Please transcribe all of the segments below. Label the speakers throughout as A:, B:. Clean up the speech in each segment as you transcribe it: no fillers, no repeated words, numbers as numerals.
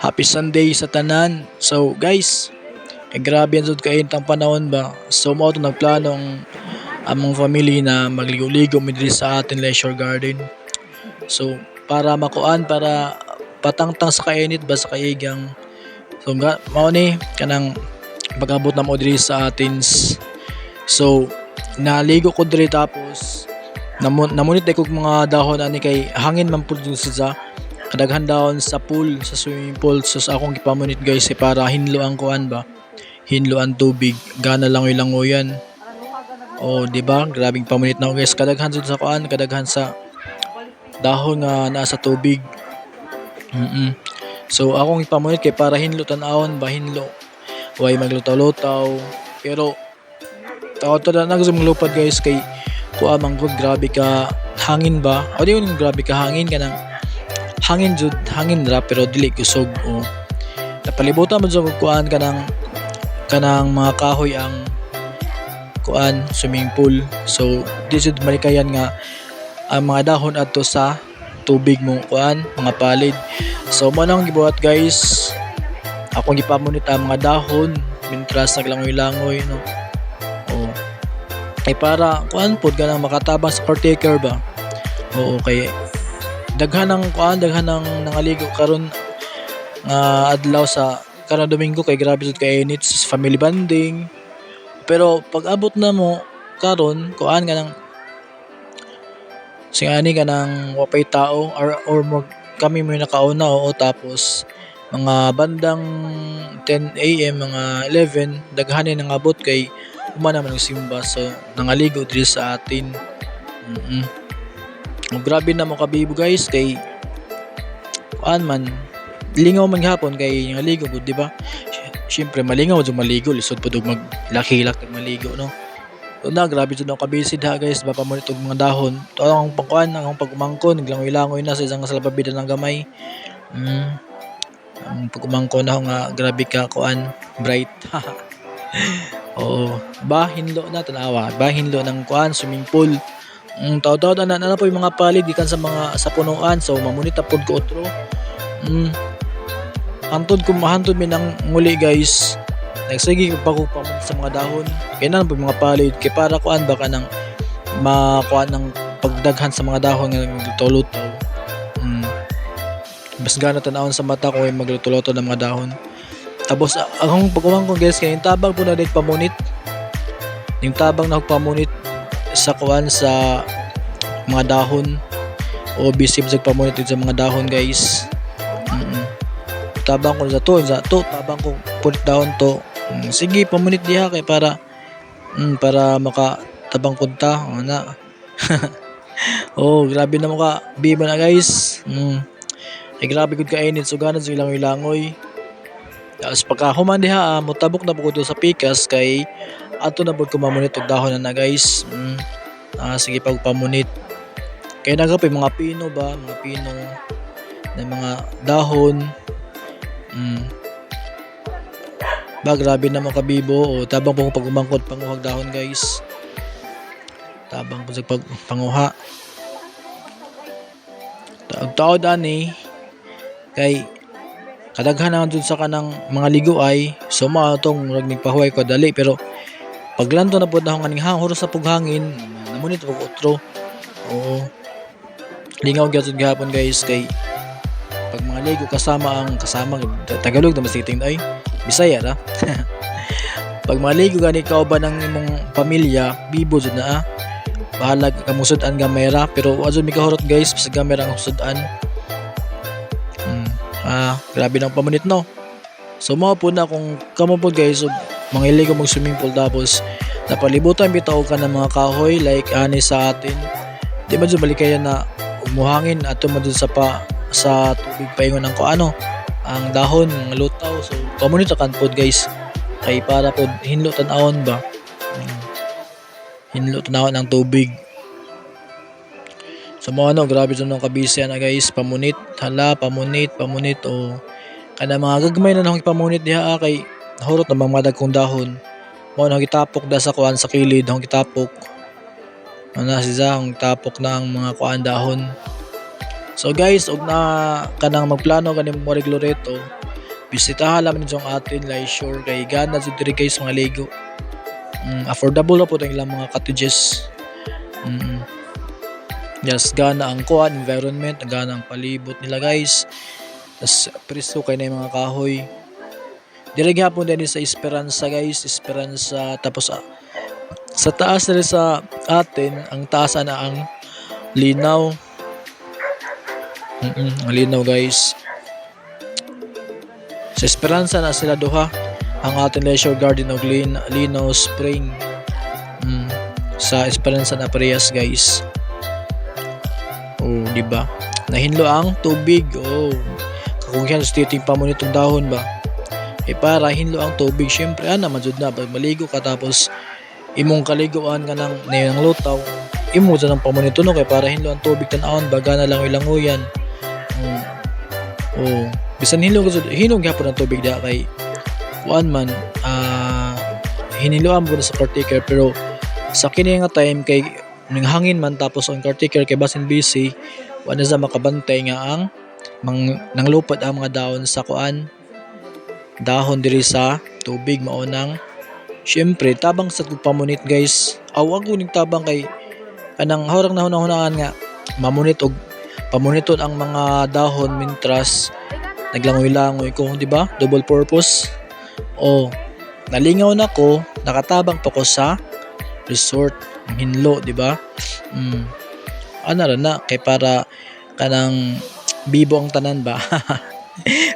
A: Happy Sunday sa tanan. So guys, grabe yan jud kainit ang panahon ba. So mao to nagplano ang among family na magligo-ligo mi diri sa atin leisure garden. So para makuan para patangtang sa kainit ba sa kaigang. So mao ni kanang pag-abot na mo diri sa atin. So naligo ko diri tapos namunit kog mga dahon ani kay hangin man pud sa kadaghan dahon sa pool sa swimming pool. So sa akong gipamunit guys para hinlo ang kuan ba, hinlo ang tubig gana langoy yan. Oh di ba, grabing pamunit na ako guys, kadaghan jud sa kuan, kadaghan sa dahon nga nasa tubig. So akong ipamunit kay para hinlo tan-awon ba, hinlo way maglutaw-lutaw. Pero tawad na naglupad guys kay kuha man gud grabe ka hangin ba, o di yung grabe ka hangin kanang hangin jud, hangin ra pero dili kusog. O napalibutan mo jud kuan kanang mga kahoy ang kuan swimming pool. So di jud malikayan nga ang mga dahon adto sa tubig mo kuan mga palid. So mo nang gibuhat guys, akong gipamunit ang mga dahon mintras naglangoy-langoy no. O ay para kuan pod ganang makatabang sa caretaker ba. Oo kay daghan ng kuan, daghan ng nangaligo karon nga adlaw sa karon Domingo kay grabe jud kay init sa family bonding. Pero pag abot na mo karon kuan ganang singani kanang wapay tao or kami mo nakauna oo, tapos mga bandang 10 AM mga 11 daghanin nang abot kay humana man simba. So nangaligo diri sa atin. Grabe na mo kabibo guys kay kuan man lingaw man gihapon kay naligo gud di ba. Syempre malingaw jud maligo, lisod pud og maglaki-lak maligo no. So na grabe jud ako kabisid ha guys, ba pamunit og mga dahon. To ang pangkuan ang pagumangkon naglangoy-langoy na sa isang salababida ng gamay. Ang pagumangkon na nga grabe ka kuan bright. Oo, bahinlo na tanawa, bahinlo ng kuan swimming pool. Taw-taw na po yung mga palid gikan sa mga sa punuan. So mamunit pod ko otro. Antod ko mahantod mi nang muli guys. Nagsige pa ko pamunit sa mga dahon. Kaya na po yung mga palid kay para kuan baka nang makuan ng pagdaghan sa mga dahon nga nagluto-luto. Mas gana tanawon sa mata ko ay magluto-luto ng mga dahon. Tapos akong pagkuhan ko guys kay yung tabang po na din pamunit. Yung tabang na pamunit sa kuan sa mga dahon o bisip sa pamunit sa mga dahon guys. Tabang ko sa to tabang ko punit dahon to. Sige pamunit diha kay para makatabang punta ana. Oh grabe na mo ka biba na guys. Ay grabe gud ka init so ganan sa ilangoy-langoy. Tapos pagka human diha mutabok na po ko sa pikas kay ato na po kumamunit og dahon na guys. Sige pagpamunit kay nagapay mga pino ba, mga pino na mga dahon. Ba grabe na mga kabibo. O tabang po pag umangkot panguhag dahon guys, tabang po sa pagpanguha taod ani kay kadaghan naman dun sa kanang mga ligo ay so mao tong nagpahuway ko dali. Pero paglanto na pud akong aning horos sa pughangin namunit og otro. Oo, lingaw gyud gihapon guys kay pag mga ligo kasama Tagalog na masiting ay Bisaya ra. Pag mga ligo gani kauban ng imong pamilya bibo jud na bahala ka musud-an gamay ra. Pero wa jud mi kahurot guys sa gamay ra ang musud-an. Grabe ng pamunit no. So mao po na kung kamo po guys mga iligo mag swimming pool tapos napalibutan bitaw ka ng mga kahoy like ani sa atin. Di ba jud balikayan na umuhangin ato man sa tubig paingon ng ano ang dahon ng lutaw. So pamunit kan pod guys kay para pod hinlo tan-awon ba, hinlo tan-awon ang tubig. So mo grabe jud nang kabisya na guys pamunit pamunit o kada mga gagmay na akong ipamunit diha kay nahurot na madag kong dahon. Mo nang gitapok da sa kuan sa kilid akong gitapok. Ana si Zang tapok na ang mga kuan dahon. So guys og na kanang magplano kani mo regloreto bisitahan naman sa atin leisure kay gana jud diri guys mga ligo. Affordable na po ang ilang mga cottages. Yes, gana ang kuan environment, gana ang palibot nila guys. Tas presko kay na yung mga kahoy. Diri gyapon din sa Esperanza guys, Esperanza tapos sa taas diri sa atin, ang taas na ang linaw. Ang linaw guys. Sa Esperanza na sila duha, ang ating leisure garden og Linaw Spring. Sa Esperanza na parehas guys. Oh, di ba? Nahinlo ang tubig. Oh. Kakungyan sa titing pa mo nitong dahon ba? Para hinlo ang tubig, syempre naman jud na pag maligo ka tapos imong kaliguan ka ng lutaw, imo sa nang pamonito no kay para hinlo ang tubig tan-awon baga na lang ilanguyan. Bisan hinlo hinog gyapon ang tubig da kay kuan man hiniloan mo na sa caretaker pero sa kini nga time kay ning hangin man tapos ang caretaker kay basin busy wala sa makabantay nga ang nanglupad ang mga dahon sa kuan dahon diri sa tubig maunang syempre tabang sa pamunit guys awag ko ning tabang kay anang horang nahuna-hunaan nga mamunit og pamoniton ang mga dahon mintras naglangoy-langoy ko, di ba? Double purpose. Nalingaw na ko, nakatabang pa ko sa resort, ng hinlo, di ba? Ano na, kay para kanang bibo ang tanan ba?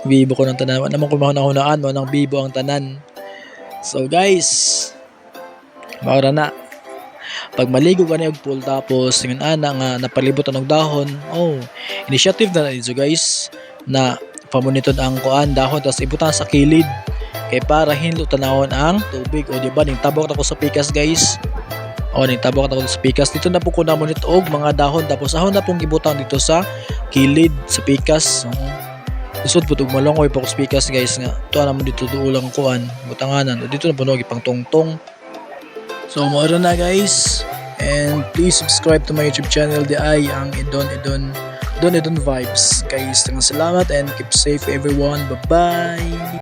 A: Bibo ko ng tanan. Wala naman ko mahunahunaan mo ng bibo ang tanan. So guys, maura na. Pag maligo ka na yung pool tapos yung nga napalibutan ng dahon, initiative na ito guys na pamuniton ang kuan dahon tapos ibutan sa kilid kay para hinlo tanawon ang tubig di ba ning tabok ako sa pikas guys ning tabok ako sa pikas dito na po ko namunit og mga dahon tapos ahon na pong gibutang dito sa kilid sa pikas usod pud og malongoy pa ko sa pikas guys nga tuwa na mo dito duulang kuan butanganan dito na puno gipang tungtong so moara na guys and please subscribe to my YouTube channel ang Idon Vibes guys. Salamat and keep safe everyone. Bye bye.